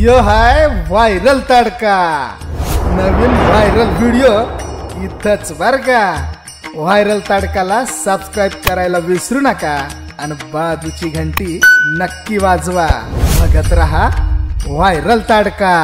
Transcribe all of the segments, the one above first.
यो हाय viral तडका. नवीन viral video इथंच बर का. व्हायरल तडकाला सबस्क्राइब करायला विसरू नका आणि बाजूची घंटी नक्की वाजवा. बघत रहा व्हायरल तडका.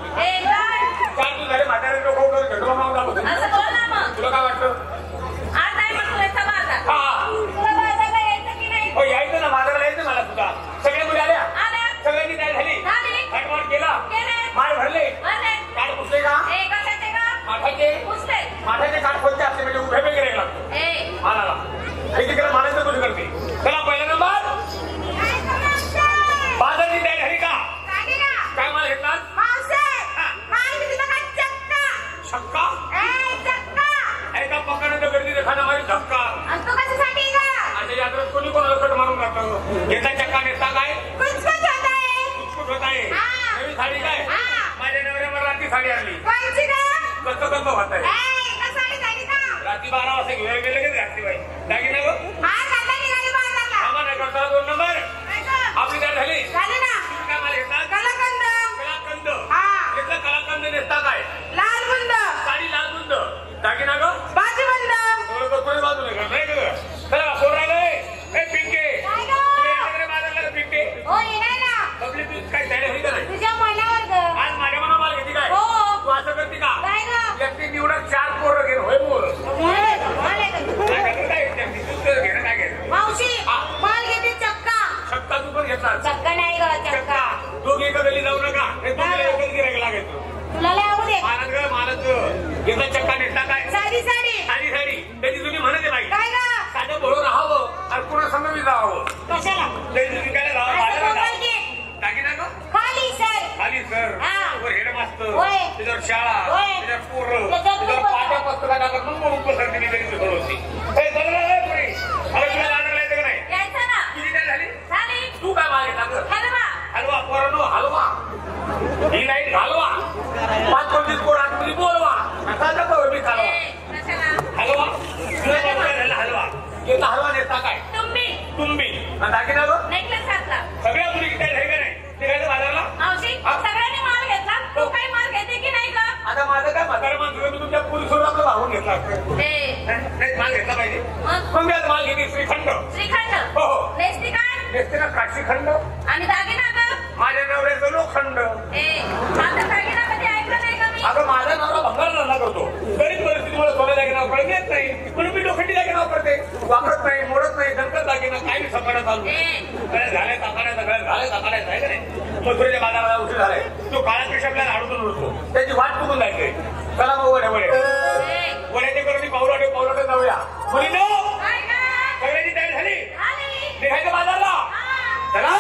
चार तू झाले म्हातारे लोक घटवा मागून दाखवतो. तुला काय वाटतं? हो यायचं ना बाजाराला यायचं मला सुद्धा. सगळे मुली आल्या सगळ्यांनी तयार झाली हटमाट केला माळ भरले काठ पुसले का माठाचे काठ कोणते असते म्हणजे उभे वगैरे लागतो मालाला एकीकडे मानायचं कुठे करते. चला पहिला नंबर बाजारची तयारी झाली का? काय माल घेतला? छक्का अरे का पकडण्याचं गर्दी खाना मारी धक्का. आता यात्रात कोणी कोणाला कट मारून टाकतो. घेता चक्का नेता काय कुचकुट होत आहे. नवी साडी काय माझ्या नवऱ्यावर रात्री साडी आणली कसं कसं होत आहे. रात्री 12 वाजता घेऊन गेले की रात्री बाई दागिना गो आम्हा नाही करता. 2 नंबर आपली तयार झाली तुम्ही काय मला घेतात? कलाकंद घेतलं कलाकंद नेसता काय साडी लाल बुंद दागिना गो कोणी बाजू नाही नाही का? चला कोण राहिलंय पिंके बाजारला पिंके पब्लिक काय तयारी होई का नाही? आज माझ्या मना माल घेते काय तू असं करते का? व्यक्ती निवडत 4 पोरं घेऊन होय मोर काय घेणं काय घेणं छक्का तू पण घेतला चक्का दोघे एका गली जाऊ नका एकच गिरायक लागायचं मालच घेतला चक्का नेसला काय साडी त्याची तुम्ही म्हणते बाई साधं भरून राहावं आणि पुन्हा समोर जावं त्याची तुम्ही काय राहावं दागिना का खाली सर वर हेडमास्तर त्याच्यावर शाळा त्याच्यावर पोरं त्याच्यावर पाट्या पुस्तका टाकत मग उपसरती निघाली होती. तुला लाडायला येतं का नाही? किती काय झाली? तू काय मागे हलवा पोरांनो हलवा ही लाईट घालवा 5-25 कोण आतमध्ये बोलवा असा मी हलवा हलवा घेतला हलवा नेता काय तुम्ही दागिना गो सगळ्या मुली काय झाली का नाही निघायचं बाजारला आता माझं काय म्हातारा माणसं मी तुमच्या पुरुषवर आपलं वाहून घेतला नाही माल घेतला पाहिजे. मग मी आज माल घेते श्रीखंड हो नेसते ना काशीखंड आणि दागिना माझ्या नवऱ्याचं लोखंड. अगं माझा नवरा भंगार धंदा करतो गरीब परिस्थितीमुळे सोन्या दागिना पडत येत नाही म्हणून मी लोखंडी दागिना वापरते वापरत नाही मोडत नाही दंकत दागिना काही संकटात चालू झाले ताकाडायचं आहे का नाही. मथुरेच्या बाजाराला उशीर झालाय तो काळा पेशाबला अडकून उडतो त्याची वाट चुकून जायचंय. चला मग वड्याचे करून पावलाटे जाऊया मुलीनो सगळ्यांची तयारी झाली निघायचं बाजारला चला.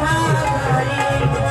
Bye.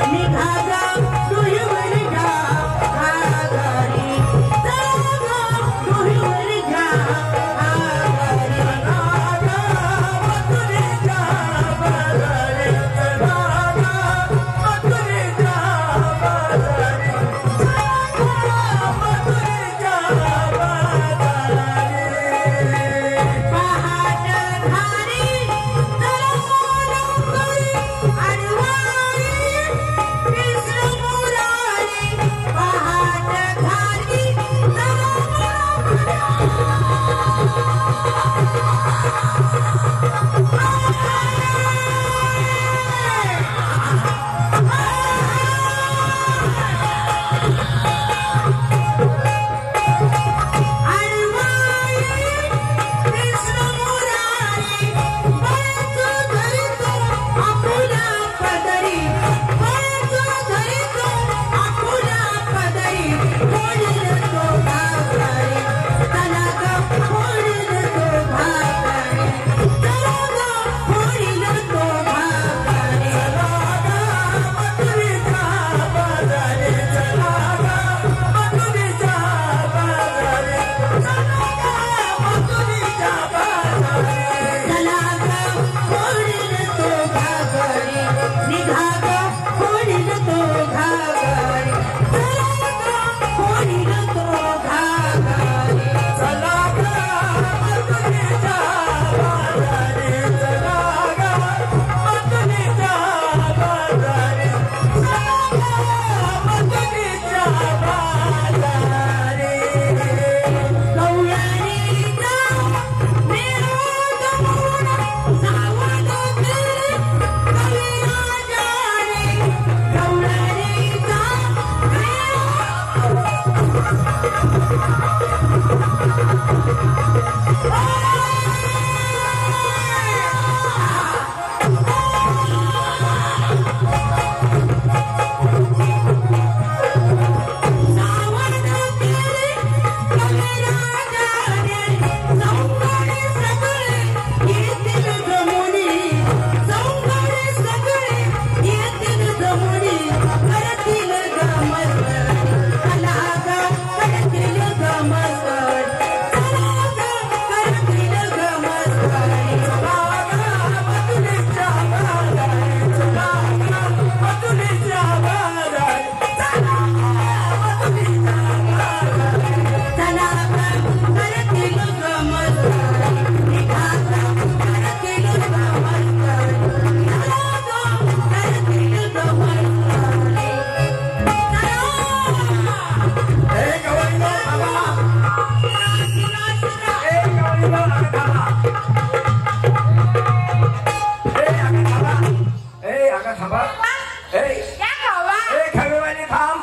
या खावा खवेवाली थांब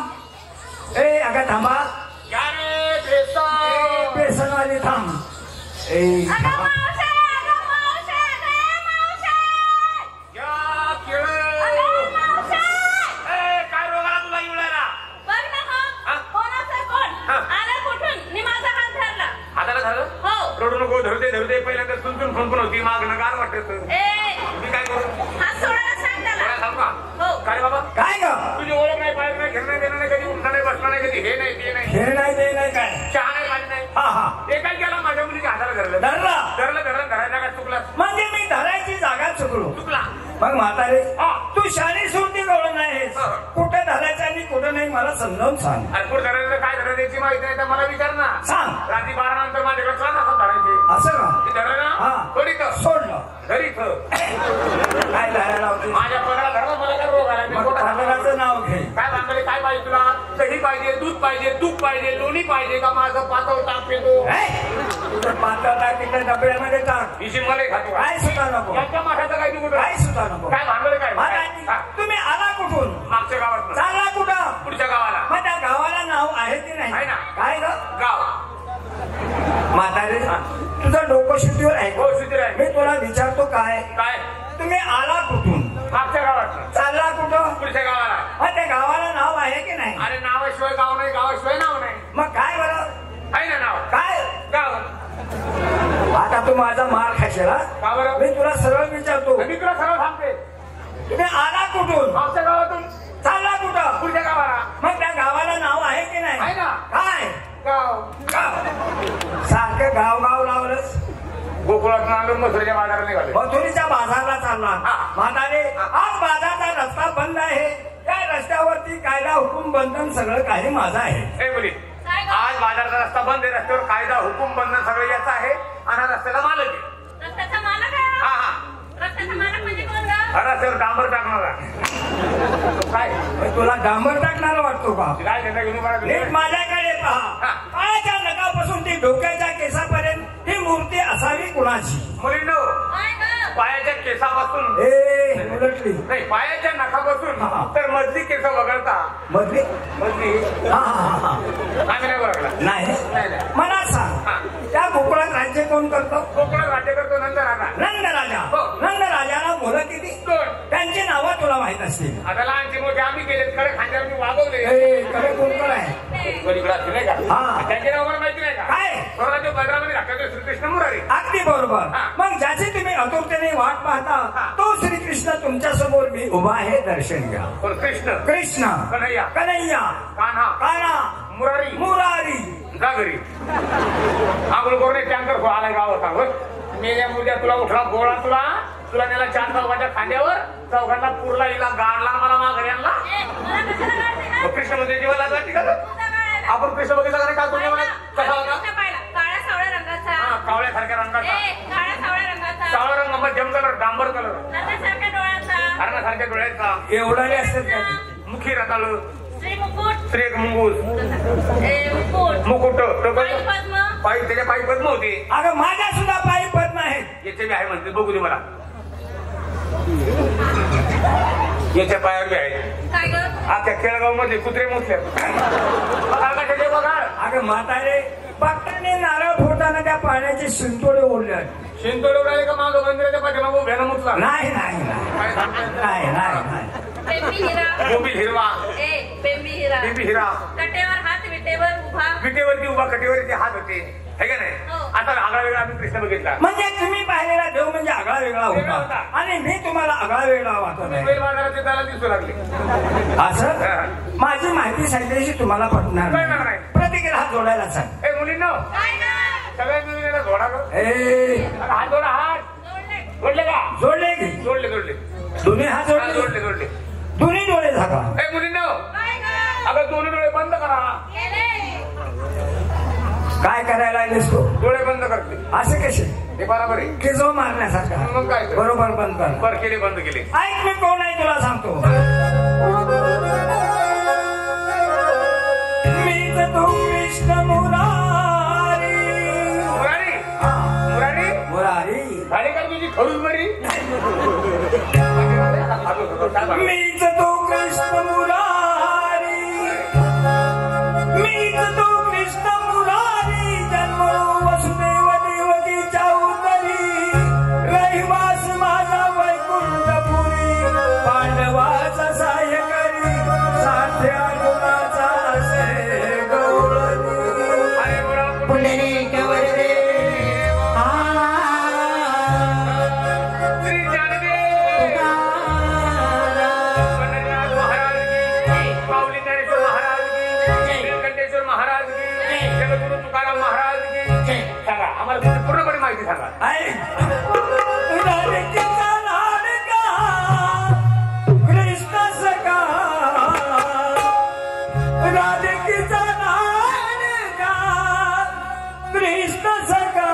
अगं थांबा या रे बेसन बेसनवाली थांब रडू नको धरते धरते पहिल्यांदा तुमतून फोन पण होती माग नकार वाटत मी काय करू सांग का काय बाबा काय ग तुझी ओळख नाही पाहिजे नाही घेणं देणं नाही कधी उठणं नाही बसणं नाही कधी हे नाही ते नाही हे नाही ते नाही काय चहा नाही पाणी नाही ते काय केलं माझ्या मुलीच्या हाताला धरलं धरायला काय चुकला म्हणजे मी धरायची जागा चुकला मग म्हातारे तू शाळेत सोडती गवळण नाहीस कुठे धरायचं आणि कुठं नाही मला समजावून सांग अरे कुठं धरायचं काय धरायची माहिती नाही तर मला विचार ना सांग रात्री 12 नंतर माझ्याकडे चला असं धरायचे असं का ते धरलं ना थोडी सोडलं घरी काय धरायला होती माझ्या पगाला धरला मला काय रोग आला पगाराचं नाव घे काय सांगले काय पाहिजे तुला दही पाहिजे दूध पाहिजे तूप पाहिजे लोणी पाहिजे का माझं पातळ टाक पितो तुझं पातळ टाक तिकडे डब्यामध्ये टाक इशी मला खातो काय सुद्धा नको यांच्या माठाचं काय तू काय सुद्धा नको काय भांडवल काय तुम्ही आला कुठून मागच्या गावात चालला कुठं पुढच्या गावाला मग त्या गावाला नाव आहे की नाही आहे ना काय ग गाव म्हातारे तुझं डोकं शुद्धीवर आहे हो शुद्धी आहे मी तुला विचारतो काय काय तुम्ही आला कुठून मागच्या गावात चालला कुठं पुढच्या गावाला मग त्या गावाला नाव आहे की नाही अरे नावाशिवाय गाव नाही गावाशिवाय नाव नाही मग काय बरं आहे ना नाव काय गाव आता तू माझा मार खाशील का बरं मी तुला सरळ विचारतो मी तुला सरळ सांगते तुम्ही आला कुठून मागच्या गावातून चालला कुठं पुढच्या गावाला मग त्या गावाला नाव आहे की नाही आहे ना काय गाव सारखं गाव गाव लावलंच गोकुळातून आलो मथुरेच्या बाजारात निघाले मथुरीच्या बाजारला चालला म्हातारे आज बाजारचा रस्ता बंद आहे त्या रस्त्यावरती कायदा हुकूम बंधन सगळं काही माझं आहे मुली आज बाजाराचा रस्ता बंद आहे रस्त्यावर कायदा हुकूम बंधन सगळं याचं आहे आणि रस्त्याला मालक आहे रस्त्याचा मालक आहे हा हा रस्त्याचा मालक म्हणजे कोण ग रस्त्यावर डांबर टाकणारा काय तुला डांबर टाकणार वाटतो का काय घेता घेऊन नीट माझ्याकडे पहा पायाच्या नखापासून ती डोक्याच्या केसापर्यंत ही मूर्ती असावी कुणाची मुलींनो काय ग पायाच्या केसापासून उलटली नाही पायाच्या नखापासून तर मधली केस वगळता मधली आम्ही नाही वगळला नाही मला सांग त्या गोकुळात राज्य कोण करतो कोकणात राज्य करतो नंदराजा नंदराजाला मुलं किती त्यांची नावं तुला माहित असतील आता लहानची मोठी आम्ही केले कडे खांद्यावर मी वागवले कडे कोण आहे नाही का त्यांचे नाव मला माहिती नाही का काय स्वराज्य बलरामाने राखतो श्रीकृष्ण मुरारी अगदी बरोबर मग ज्याची तुम्ही आतुरतेने वाट पाहता तो श्रीकृष्ण तुमच्या समोर मी उभा आहे दर्शन घ्या कृष्ण कन्हैया कान्हा मुरारी जा घरी आंघोळ करून एक टँकर आलाय गावात मेल्या मुद्या तुला उठला गोळा तुला नेला 4 चौघाच्या खांद्यावर चौघांना पुरला हिला गाडला मला माघारी आणला कृष्ण मध्ये जीवाला जाते का आपण कृष्ण बघितला का नाही का तुम्ही कसा होता काळ्या सावळ्या रंगाचा कावळ्यासारख्या रंगाचा काळ्या सावळ्या रंगाचा सावळा रंग मध्यम कलर डांबर कलर नरसारख्या डोळ्याचा हरणासारख्या डोळ्याचा एवढाले असतात का मुखी रताळ श्री मुकुट श्री मुंगूस मुकुट पायी त्याच्या पायी पद्म होते अगं माझ्या सुद्धा पायी पद्म आहेत याचे बी आहे म्हणते बघू दे मला याच्या पायावर बी आहे काय ग आता खेळगाव मध्ये कुत्रे मुसले अगं म्हातारे बघताना नारळ फोडताना त्या पाण्याचे शिंतोडे ओढले शिंतोडे उडाले का मागं मंदिराच्या पाठीमागं उभ्यानं मुतला नाही बेंबी हिरा बोंबी हिरवा बेंबी हिरा कटेवर हात विटेवरती उभा कटेवरती हात होते हे का नाही आता आगळा वेगळा आम्ही कृष्ण बघितला म्हणजे तुम्ही पाहिलेला देव म्हणजे आगळा वेगळा होता आणि मी तुम्हाला आगळा वेगळा वाटत बैल बाजाराचे त्याला दिसू लागले असं माझी माहिती सांगितल्याशी तुम्हाला पटणार नाही प्रतिक्रिया हात जोडायला सांग ए मुलींनो सगळ्या मिळून जोडा हात जोडा हात जोडले का जोडले की जोडले दोन्ही हात जोडले दोन्ही डोळे झाका ए मुलींनो अगं दोन्ही डोळे बंद करा काय करायला लागलेस तू डोळे बंद करते असे कसे हे बरोबर आहे केजो मारण्यासारखा मग काय बरोबर बंद कर बर केले बंद केले ऐक मी कोण आहे तुला सांगतो मीच तू कृष्ण मुरारी झाली का तुझी खडूस बरी मीच तो जगद्गुरु तुकाराम महाराज की सांगा आम्हाला तुम्ही पूर्णपणे माहिती सांगा. राधिकेचा लाडका कृष्ण सखा राधिकेचा लाडका कृष्ण सखा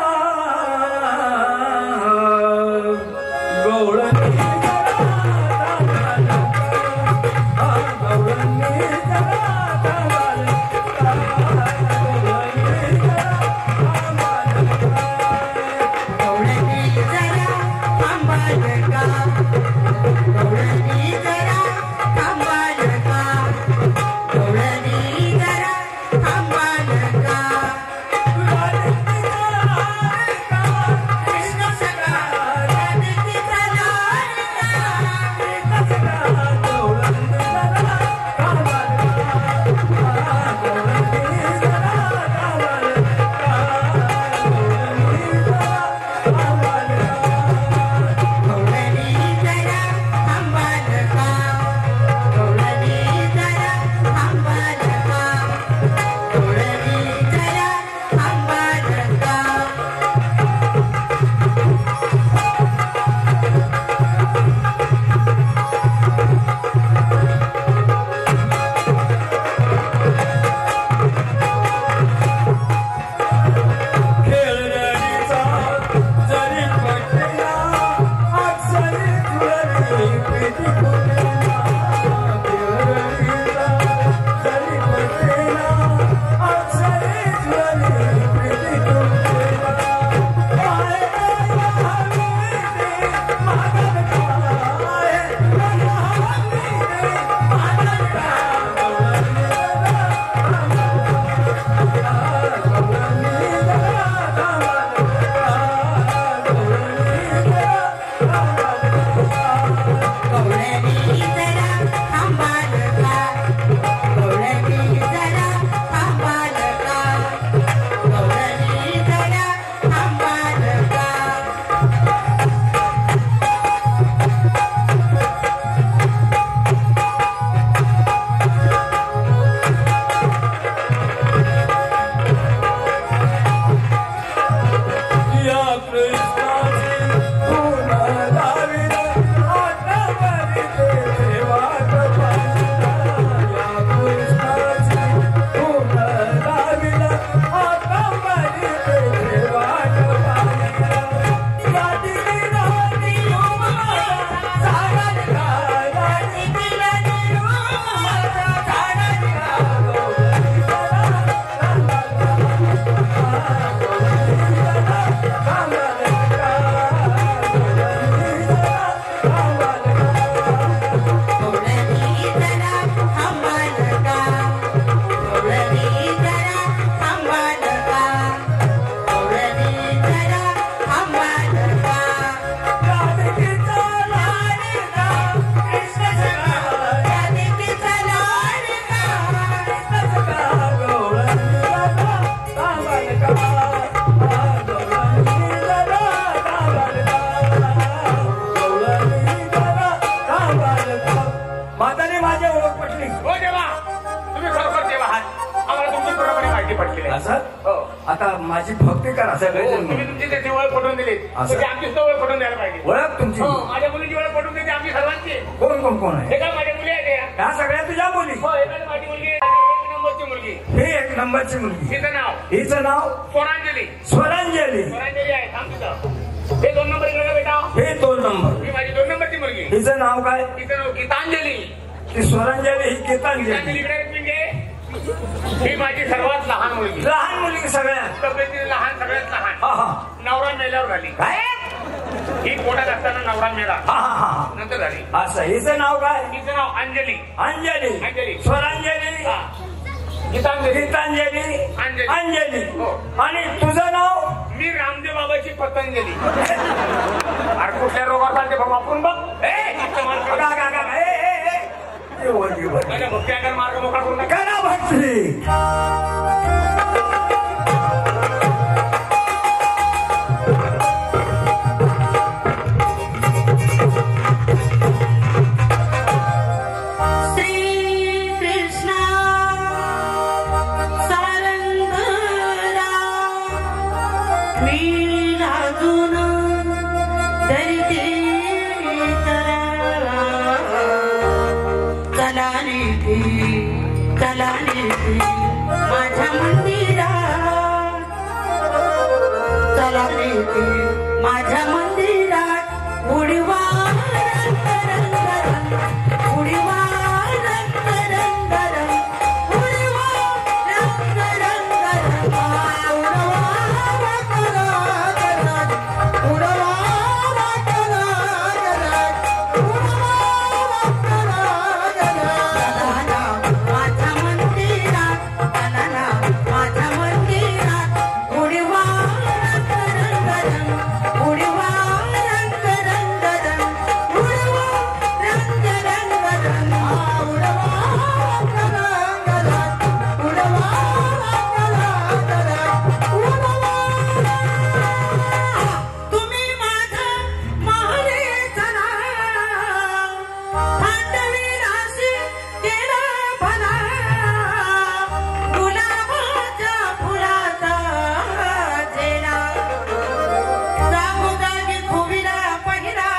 आता माझी भक्ती करा सगळं. तुम्ही तुमची त्याची ओळख पटवून दिली आमची ओळख पटवून द्यायला पाहिजे. ओळख तुमची माझ्या मुलीची ओळख पटवून देते आमची सर्वांची. कोण कोण कोण आहे? हे काय माझ्या मुली आहेत ह्या सगळ्या तुझ्या मुली? माझी मुलगी एक नंबरची मुलगी. हे एक नंबरची मुलगी. हिचं नाव स्वरांजली. स्वरांजली. स्वरांजली आहे. थांब तुझं. हे 2 नंबर इकडे बेटा. हे 2 नंबर. ही माझी 2 नंबरची मुलगी. हिचं नाव काय? तिचं नाव गीतांजली. ती स्वरांजली ही गीतांजली. इकडे म्हणजे ही माझी सर्वात लहान मुलगी. लहान मुलगी सगळ्यात तब्येतीने लहान सगळ्यात लहान. नवरा मेल्यावर झाली. काय? ही पोटात असताना नवरा मेला नंतर झाली. असं. हिचं नाव काय? हिचं नाव अंजली. अंजली. अंजली. स्वरांजली. गीतांजली. गीतांजली. अंजली. अंजली. आणि तुझं नाव? मी रामदेव बाबाची पतंजली. अरे कुठल्या रोगात आले बाबा आपण बघ. भक्ती आकार मार्ग मोकळा करून करा भक्ती. श्री कृष्ण सारंग चला नेते माझ्या मंदिरात, चला नेते माझ्या मंदिरात, उडवा रंग रंग रंग, उडवा रंग रंग रंग, उडवा रंग रंग रंग, उडवा माझ्या मंदिरात, चला ना माझ्या मंदिरात, उडवा रंग रंग रंग, उडवा रंग रंग रंग, उडवा रंग रंग रंग, उडवा रंग रंग रंग, उडवा रंग रंग रंग, उडवा। तुम्ही माझा माहेरचा नाव, थंडवी राशी केला भला, गुलाबाच्या फुलाचा चेहरा, जागोजागी खुवीला पहिला,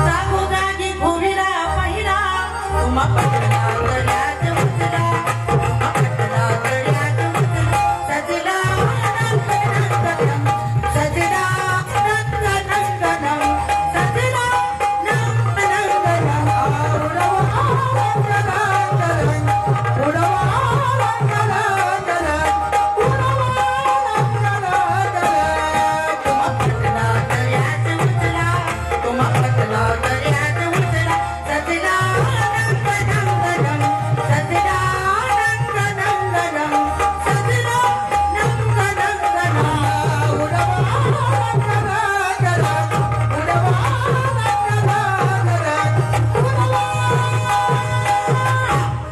जागोजागी खुवीला पहिला, तुम्हा पटला तळ्यात उचला, तुम्हा पटला तळ्यात उचला, सजला रंग रंग रंग, सजला रंग रंग रंग, सजला रंग रंग रंग, उडवा रंग रंग रंग, उडवा रंग रंग रंग, उडवा रंग रंग रंग, तुम्हा पटला तळ्यात उचला, तुम्हा पटला तळ्यात उचला, सजला रंग रंग रंग, सजला रंग रंग रंग, सजला रंग रंग रंग, उडवा रंग रंग रंग, उडवा रंग रंग रंग, उडवा।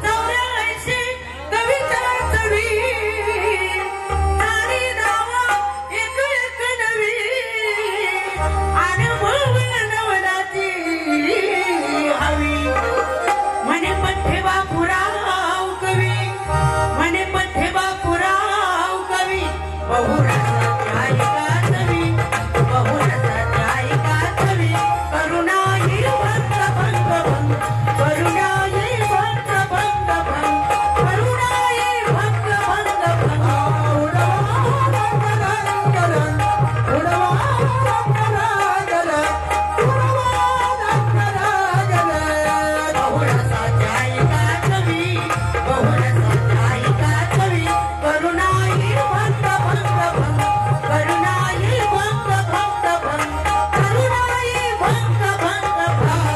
84 कविता चवी, झाली नावा एक एक नवी, अनुभव नवलाची हवी, म्हणे पठ्ठेवा पुराव कवी, म्हणे पठ्ठेवा पुराव कवी, बहुरसाची ऐका कवी, बहुरसाची ऐका कवी, करुणाई भक्त भंग भंग, करुणाई भक्त भंग भंग, करुणाई भक्त भंग भंग, उडवा रंग रंग रंग, उडवा रंग रंग रंग, उडवा रंग रंग रंग, बहुरसाची ऐका कवी, बहुरसाची ऐका कवी, करुणाई भक्त भंग भंग, करुणाई भक्त भंग भंग, करुणाई भक्त भंग भंग,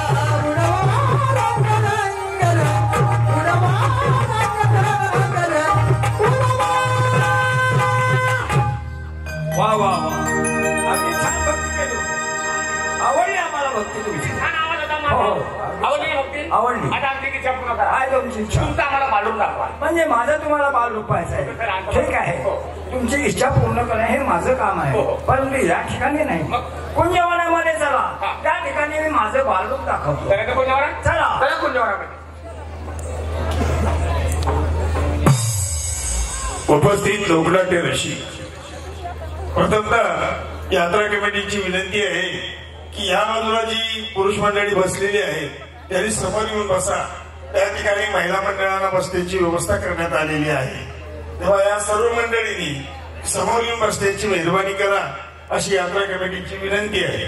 उडवा रंग रंग रंग, उडवा रंग रंग रंग, उडवा। वा वा वा, अगदी छान भक्ती केली होती. आवडली आम्हाला भक्ती तुमची. छान आवाज होता हो, माझा. हो. आवडली भक्ती? आवडली. आता आमची इच्छा पूर्ण करा. काय तुमची इच्छा? तुमचा आम्हाला मालूम दाखवा. म्हणजे माझं तुम्हाला बाल रुपायचं आहे. ठीक आहे, तुमची इच्छा पूर्ण करणं हे माझं काम आहे, हो. परंतु या ठिकाणी नाही. मग? कुंजवनामध्ये चला, हा. त्या ठिकाणी मी माझं बालरूप दाखवतो. चला कुंजवरा. चला. चला कुंजवरामध्ये. उपस्थित लोकनाट्य रसिक, प्रथमतः यात्रा कमिटीची विनंती आहे की या बाजूला जी पुरुष मंडळी बसलेली आहे त्यांनी समोर येऊन बसा. त्या ठिकाणी महिला मंडळांना बसण्याची व्यवस्था करण्यात आलेली आहे. तेव्हा या सर्व मंडळींनी समोर येऊन बसण्याची मेहरबानी करा अशी यात्रा कमिटीची विनंती आहे.